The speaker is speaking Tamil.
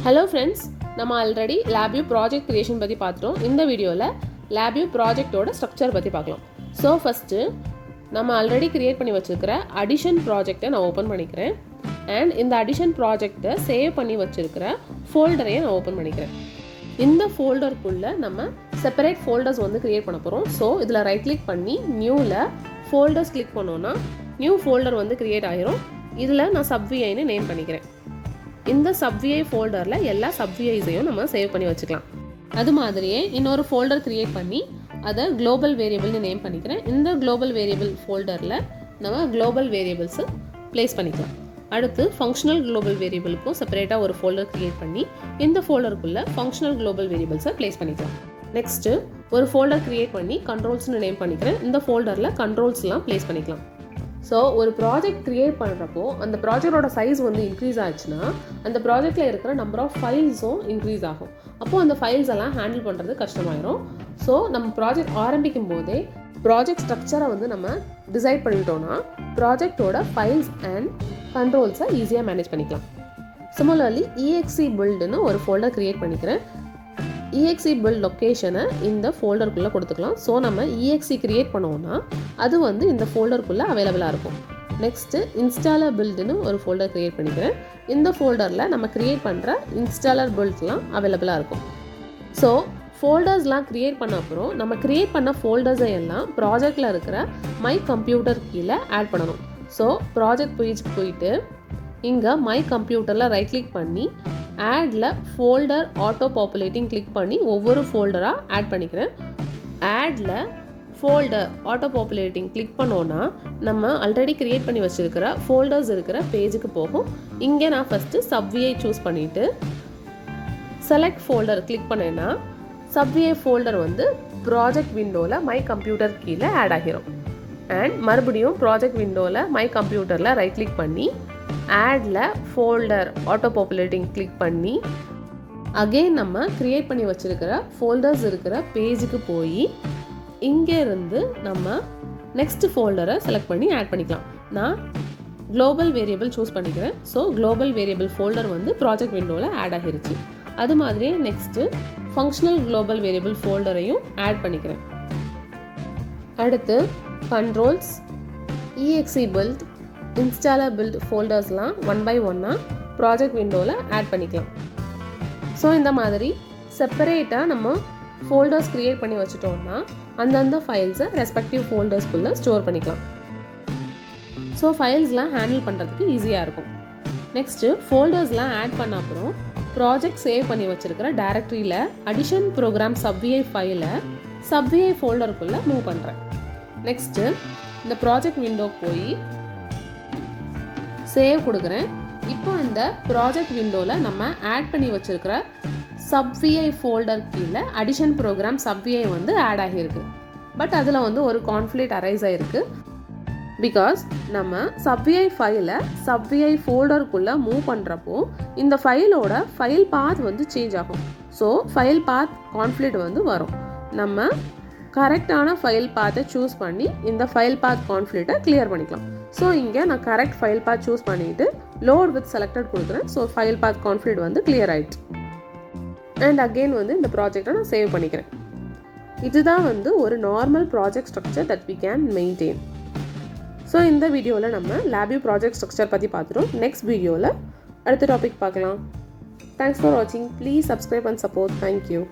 Hello friends, நம்ம ஆல்ரெடி LabVIEW ப்ராஜெக்ட் கிரியேஷன் பற்றி பார்த்துட்டோம். இந்த வீடியோவில் LabVIEW ப்ராஜெக்டோட ஸ்ட்ரக்சர் பற்றி பார்க்கலாம். ஸோ ஃபஸ்ட்டு நம்ம ஆல்ரெடி கிரியேட் பண்ணி வச்சுருக்கிற அடிஷன் ப்ராஜெக்டை நான் ஓப்பன் பண்ணிக்கிறேன். அண்ட் இந்த அடிஷன் ப்ராஜெக்டை சேவ் பண்ணி வச்சுருக்கிற ஃபோல்டரையும் நான் ஓப்பன் பண்ணிக்கிறேன். இந்த ஃபோல்டருக்குள்ளே நம்ம செப்பரேட் ஃபோல்டர்ஸ் வந்து கிரியேட் பண்ண போகிறோம். ஸோ இதில் ரைட் கிளிக் பண்ணி நியூவில் ஃபோல்டர்ஸ் கிளிக் பண்ணோன்னா நியூ ஃபோல்டர் வந்து கிரியேட் ஆகிரும். இதில் நான் சப்விஐன்னு நேம் பண்ணிக்கிறேன். இந்த சப்விஐ ஃபோல்டரில் எல்லா சப்விஐஸையும் நம்ம சேவ் பண்ணி வச்சுக்கலாம். அது மாதிரியே இன்னொரு ஃபோல்டர் க்ரியேட் பண்ணி அதை குளோபல் வேரியபிள்னு நேம் பண்ணிக்கிறேன். இந்த குளோபல் வேரியபிள் ஃபோல்டரில் நம்ம குளோபல் வேரியபிள்ஸு ப்ளேஸ் பண்ணிக்கலாம். அடுத்து ஃபங்க்ஷனல் குளோபல் வேரியபிளுக்கும் செப்பரேட்டாக ஒரு ஃபோல்டர் க்ரியேட் பண்ணி இந்த ஃபோல்டருக்குள்ளே ஃபங்க்ஷனல் குளோபல் வேரியபிள்ஸை ப்ளேஸ் பண்ணிக்கலாம். நெக்ஸ்ட்டு ஒரு ஃபோல்டர் க்ரியேட் பண்ணி கண்ட்ரோல்ஸ்னு நேம் பண்ணிக்கிறேன். இந்த ஃபோல்டரில் கண்ட்ரோல்ஸ்லாம் ப்ளேஸ் பண்ணிக்கலாம். ஸோ ஒரு ப்ராஜெக்ட் க்ரியேட் பண்ணுறப்போ அந்த ப்ராஜெக்டோட சைஸ் வந்து இன்க்ரீஸ் ஆச்சுன்னா அந்த ப்ராஜெக்டில் இருக்கிற நம்பர் ஆஃப் ஃபைல்ஸும் இன்க்ரீஸ் ஆகும். அப்போது அந்த ஃபைல்ஸ் எல்லாம் ஹேண்டில் பண்ணுறது கஷ்டமாயிரும். ஸோ நம்ம ப்ராஜெக்ட் ஆரம்பிக்கும் போதே ப்ராஜெக்ட் ஸ்ட்ரக்சரை வந்து நம்ம டிசைட் பண்ணிட்டோன்னா ப்ராஜெக்டோட ஃபைல்ஸ் அண்ட் கண்ட்ரோல்ஸை ஈஸியாக மேனேஜ் பண்ணிக்கலாம். சிமிலர்லி EXE பில்டுன்னு ஒரு ஃபோல்டர் க்ரியேட் பண்ணிக்கிறேன். EXE பில்ட் லொக்கேஷனை இந்த ஃபோல்டருக்குள்ளே கொடுத்துக்கலாம். ஸோ நம்ம EXE க்ரியேட் பண்ணோன்னா அது வந்து இந்த ஃபோல்டருக்குள்ளே அவைலபிளாக இருக்கும். நெக்ஸ்ட்டு இன்ஸ்டாலர் பில்டுன்னு ஒரு ஃபோல்டர் க்ரியேட் பண்ணிக்கிறேன். இந்த ஃபோல்டரில் நம்ம க்ரியேட் பண்ணுற இன்ஸ்டாலர் பில்ட்லாம் அவைலபிளாக இருக்கும். ஸோ ஃபோல்டர்ஸ்லாம் க்ரியேட் பண்ண அப்புறம் நம்ம க்ரியேட் பண்ண ஃபோல்டர்ஸை எல்லாம் ப்ராஜெக்டில் இருக்கிற மை கம்ப்யூட்டர் கீழே ஆட் பண்ணணும். ஸோ ப்ராஜெக்ட் பேஜ்க்கு போயிட்டு இங்கே மை கம்ப்யூட்டரில் ரைட் கிளிக் பண்ணி ஆடில் ஃபோல்டர் ஆட்டோ பாப்புலேட்டிங் கிளிக் பண்ணி ஒவ்வொரு ஃபோல்டராக ஆட் பண்ணிக்கிறேன். ஆடில் ஃபோல்டர் ஆட்டோ பாப்புலேட்டிங் கிளிக் பண்ணோன்னா நம்ம ஆல்ரெடி க்ரியேட் பண்ணி வச்சுருக்கிற ஃபோல்டர்ஸ் இருக்கிற பேஜுக்கு போகும். இங்கே நான் ஃபஸ்ட்டு சப்விஐ சூஸ் பண்ணிவிட்டு செலக்ட் ஃபோல்டர் கிளிக் பண்ணேன்னா சப்விஐ ஃபோல்டர் வந்து ப்ராஜெக்ட் விண்டோவில் மை கம்ப்யூட்டர் கீழே ஆட் ஆகிரும். அண்ட் மறுபடியும் ப்ராஜெக்ட் விண்டோவில் மை கம்ப்யூட்டரில் ரைட் கிளிக் பண்ணி ஆடில் ஃபோல்டர் ஆட்டோ பாப்புலேட்டிங் கிளிக் பண்ணி அகெயின் நம்ம க்ரியேட் பண்ணி வச்சுருக்கிற ஃபோல்டர்ஸ் இருக்கிற பேஜுக்கு போய் இங்கேருந்து நம்ம நெக்ஸ்ட் ஃபோல்டரை செலக்ட் பண்ணி ஆட் பண்ணிக்கலாம். நான் குளோபல் வேரியபிள் சூஸ் பண்ணிக்கிறேன். ஸோ குளோபல் வேரியபிள் ஃபோல்டர் வந்து ப்ராஜெக்ட் விண்டோவில் ஆட் ஆகிருச்சு. அது மாதிரியே நெக்ஸ்ட்டு ஃபங்க்ஷனல் குளோபல் வேரியபிள் ஃபோல்டரையும் ஆட் பண்ணிக்கிறேன். அடுத்து controls, EXE build, installer build ஃபோல்டர்ஸ்லாம் ஒன் பை ஒன்னாக ப்ராஜெக்ட் விண்டோவில் ஆட் பண்ணிக்கலாம். ஸோ இந்த மாதிரி செப்பரேட்டாக நம்ம ஃபோல்டர்ஸ் க்ரியேட் பண்ணி வச்சுட்டோம்னா அந்தந்த ஃபைல்ஸை ரெஸ்பெக்டிவ் ஃபோல்டர்ஸ்குள்ளே ஸ்டோர் பண்ணிக்கலாம். ஸோ ஃபைல்ஸ்லாம் ஹேண்டில் பண்ணுறதுக்கு ஈஸியாக இருக்கும். நெக்ஸ்ட்டு ஃபோல்டர்ஸ்லாம் ஆட் பண்ண அப்புறம் ப்ராஜெக்ட் சேவ் பண்ணி வச்சுருக்கிற டைரக்டரியில் அடிஷன் ப்ரோக்ராம் சப்விஐ ஃபைலை சப்விஐ ஃபோல்டருக்குள்ளே மூவ் பண்ணுறேன். நெக்ஸ்ட்டு இந்த ப்ராஜெக்ட் விண்டோ போய் சேவ் கொடுக்குறேன். இப்போ இந்த ப்ராஜெக்ட் விண்டோவில் நம்ம ஆட் பண்ணி வச்சுருக்கிற சப்விஐ ஃபோல்டர் கீழே அடிஷன் ப்ரோக்ராம் சப்விஐ வந்து ஆட் ஆகியிருக்கு. பட் அதில் வந்து ஒரு கான்ஃப்ளிக்ட் அரைஸ் ஆகிருக்கு. பிகாஸ் நம்ம சப்விஐ ஃபைலை சப்விஐ ஃபோல்டருக்குள்ளே மூவ் பண்ணுறப்போ இந்த ஃபைலோட ஃபைல் பாத் வந்து சேஞ்ச் ஆகும். ஸோ ஃபைல் பாத் கான்ஃப்ளிக்ட் வந்து வரும். நம்ம கரெக்டான ஃபைல் பாத்தை சூஸ் பண்ணி இந்த ஃபைல் பாத் கான்ஃப்ளிக்ட்டை கிளியர் பண்ணிக்கலாம். ஸோ இங்கே நான் கரெக்ட் ஃபைல் பாத் சூஸ் பண்ணிவிட்டு லோட் வித் செலக்டட் கொடுக்குறேன். ஸோ ஃபைல் பாத் கான்ஃப்ளிக்ட் வந்து கிளியர் ஆகிடுச்சு. அண்ட் அகெயின் வந்து இந்த ப்ராஜெக்டை நான் சேவ் பண்ணிக்கிறேன். இதுதான் வந்து ஒரு normal project structure that we can maintain. So இந்த வீடியோவில் நம்ம LabVIEW ப்ராஜெக்ட் ஸ்ட்ரக்சர் பற்றி பார்த்துட்டோம். நெக்ஸ்ட் வீடியோவில் அடுத்த டாபிக் பார்க்கலாம். தேங்க்ஸ் ஃபார் வாட்சிங். Please subscribe and support. Thank you.